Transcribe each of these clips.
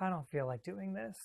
I don't feel like doing this.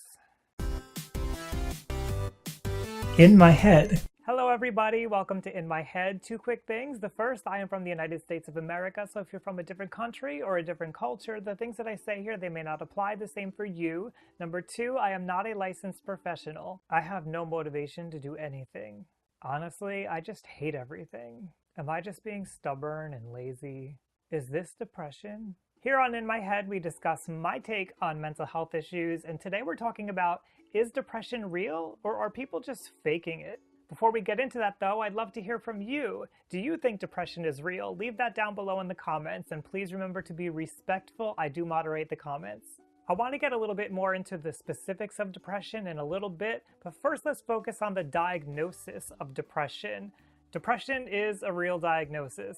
In my head. Hello everybody, welcome to In My Head. Two quick things. The first, I am from the United States of America, so if you're from a different country or a different culture, the things that I say here, they may not apply. The same for you. Number two, I am not a licensed professional. I have no motivation to do anything. Honestly, I just hate everything. Am I just being stubborn and lazy? Is this depression? Here on In My Head, we discuss my take on mental health issues, and today we're talking about, is depression real, or are people just faking it? Before we get into that though, I'd love to hear from you. Do you think depression is real? Leave that down below in the comments, and please remember to be respectful. I do moderate the comments. I want to get a little bit more into the specifics of depression in a little bit, but first let's focus on the diagnosis of depression. Depression is a real diagnosis.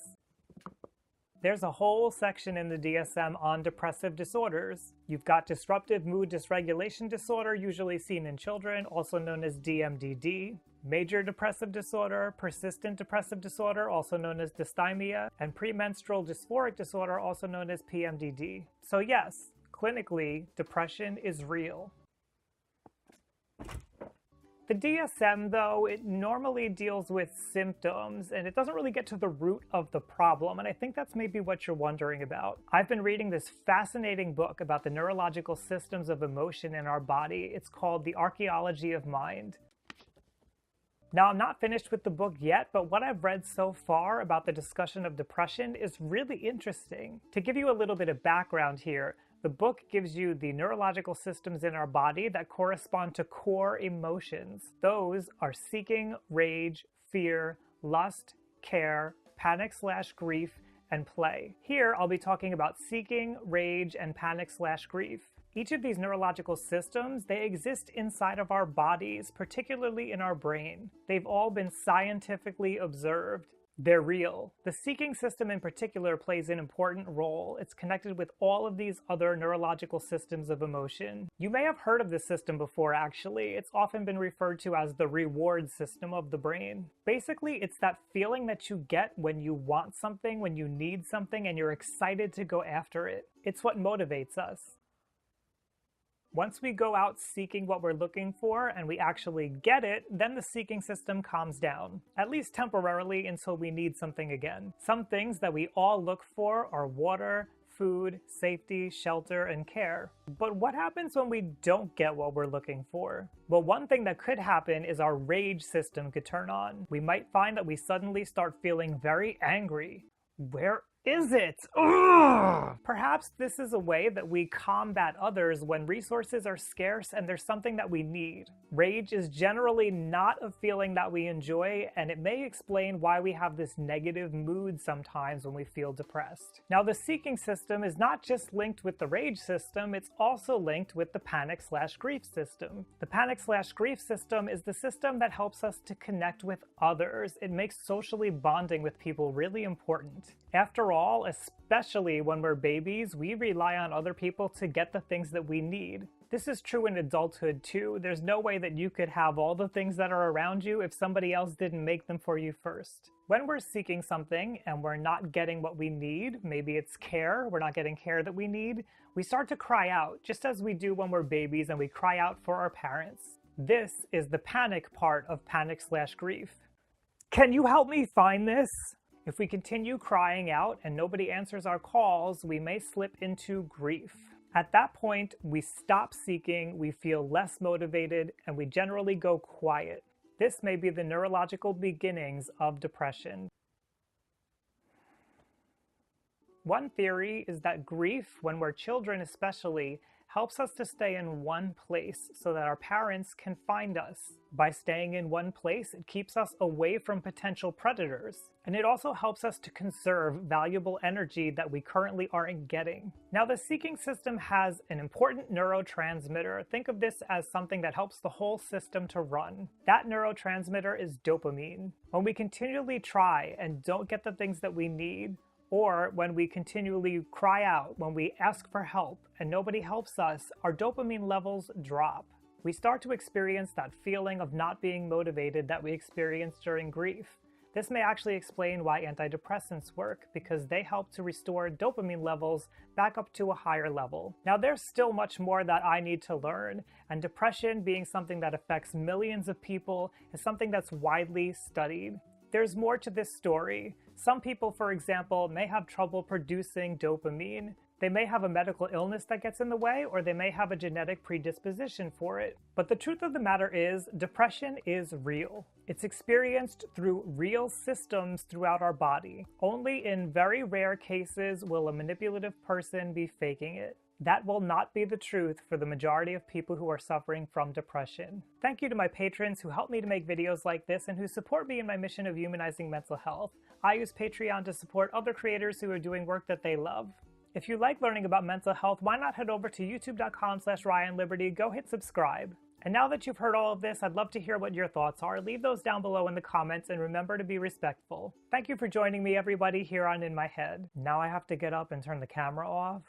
There's a whole section in the DSM on depressive disorders. You've got disruptive mood dysregulation disorder, usually seen in children, also known as DMDD. Major depressive disorder, persistent depressive disorder, also known as dysthymia, and premenstrual dysphoric disorder, also known as PMDD. So yes, clinically, depression is real. The DSM, though, it normally deals with symptoms, and it doesn't really get to the root of the problem, and I think that's maybe what you're wondering about. I've been reading this fascinating book about the neurological systems of emotion in our body. It's called The Archaeology of Mind. Now, I'm not finished with the book yet, but what I've read so far about the discussion of depression is really interesting. To give you a little bit of background here, the book gives you the neurological systems in our body that correspond to core emotions. Those are seeking, rage, fear, lust, care, panic/grief, and play. Here, I'll be talking about seeking, rage, and panic/grief. Each of these neurological systems, they exist inside of our bodies, particularly in our brain. They've all been scientifically observed. They're real. The seeking system in particular plays an important role. It's connected with all of these other neurological systems of emotion. You may have heard of this system before, actually. It's often been referred to as the reward system of the brain. Basically, it's that feeling that you get when you want something, when you need something, and you're excited to go after it. It's what motivates us. Once we go out seeking what we're looking for and we actually get it, then the seeking system calms down, at least temporarily until we need something again. Some things that we all look for are water, food, safety, shelter, and care. But what happens when we don't get what we're looking for? Well, one thing that could happen is our rage system could turn on. We might find that we suddenly start feeling very angry. Where is it? Ugh! Perhaps this is a way that we combat others when resources are scarce and there's something that we need. Rage is generally not a feeling that we enjoy, and it may explain why we have this negative mood sometimes when we feel depressed. Now, the seeking system is not just linked with the rage system, it's also linked with the panic/grief system. The panic/grief system is the system that helps us to connect with others. It makes socially bonding with people really important. After all, especially when we're babies, we rely on other people to get the things that we need. This is true in adulthood too. There's no way that you could have all the things that are around you if somebody else didn't make them for you first. When we're seeking something and we're not getting what we need, maybe it's care, we're not getting care that we need, we start to cry out, just as we do when we're babies and we cry out for our parents. This is the panic part of panic/grief. Can you help me find this? If we continue crying out and nobody answers our calls, we may slip into grief. At that point, we stop seeking, we feel less motivated, and we generally go quiet. This may be the neurological beginnings of depression. One theory is that grief, when we're children especially, helps us to stay in one place so that our parents can find us. By staying in one place, it keeps us away from potential predators. And it also helps us to conserve valuable energy that we currently aren't getting. Now, the seeking system has an important neurotransmitter. Think of this as something that helps the whole system to run. That neurotransmitter is dopamine. When we continually try and don't get the things that we need, or when we continually cry out, when we ask for help and nobody helps us, our dopamine levels drop. We start to experience that feeling of not being motivated that we experience during grief. This may actually explain why antidepressants work, because they help to restore dopamine levels back up to a higher level. Now, there's still much more that I need to learn, and depression, being something that affects millions of people, is something that's widely studied. There's more to this story. Some people, for example, may have trouble producing dopamine. They may have a medical illness that gets in the way, or they may have a genetic predisposition for it. But the truth of the matter is, depression is real. It's experienced through real systems throughout our body. Only in very rare cases will a manipulative person be faking it. That will not be the truth for the majority of people who are suffering from depression. Thank you to my patrons who help me to make videos like this and who support me in my mission of humanizing mental health. I use Patreon to support other creators who are doing work that they love. If you like learning about mental health, why not head over to youtube.com/RyanLiberty, go hit subscribe. And now that you've heard all of this, I'd love to hear what your thoughts are. Leave those down below in the comments, and remember to be respectful. Thank you for joining me, everybody, here on In My Head. Now I have to get up and turn the camera off.